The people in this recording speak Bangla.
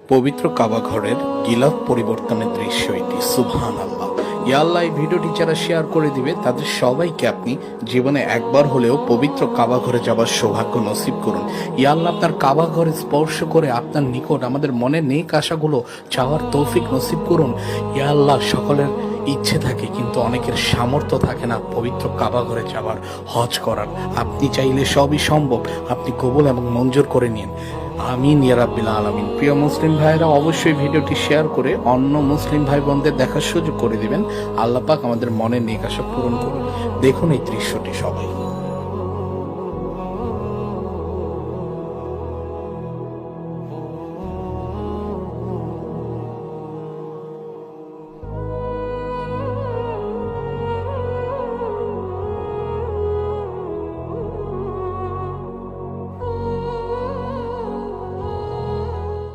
পবিত্র কাবা ঘরের গিলাফ পরিবর্তনের দৃশ্য এটি। সুবহানাল্লাহ। ইয়া আল্লাহ, এই ভিডিওটি যারা শেয়ার করে দিবে তাদের সবাইকে আপনি জীবনে একবার হলেও পবিত্র কাবা ঘরে যাবার সৌভাগ্য নসিব করুন। ইয়া আল্লাহ, আপনার কাবা ঘরে স্পর্শ করে আপনার নিকট আমাদের মনে নেক আশাগুলো চাওয়ার তৌফিক নসিব করুন। ইয়া আল্লাহ, সকলের ইচ্ছে থাকে কিন্তু অনেকের সামর্থ্য থাকে না পবিত্র কাবা ঘরে যাওয়ার, হজ করার। আপনি চাইলে সবই সম্ভব, আপনি কবুল এবং মঞ্জুর করে নিন। আমিন ইয়া রাব্বিল আলামিন। প্রিয় মুসলিম ভাইরা, অবশ্যই ভিডিওটি শেয়ার করে অন্য মুসলিম ভাই বোনদের দেখার সুযোগ করে দিবেন। আল্লাহ পাক আমাদের মনের নেক আশা পূরণ করুন। দেখুন এই দৃশ্যটি সবাই।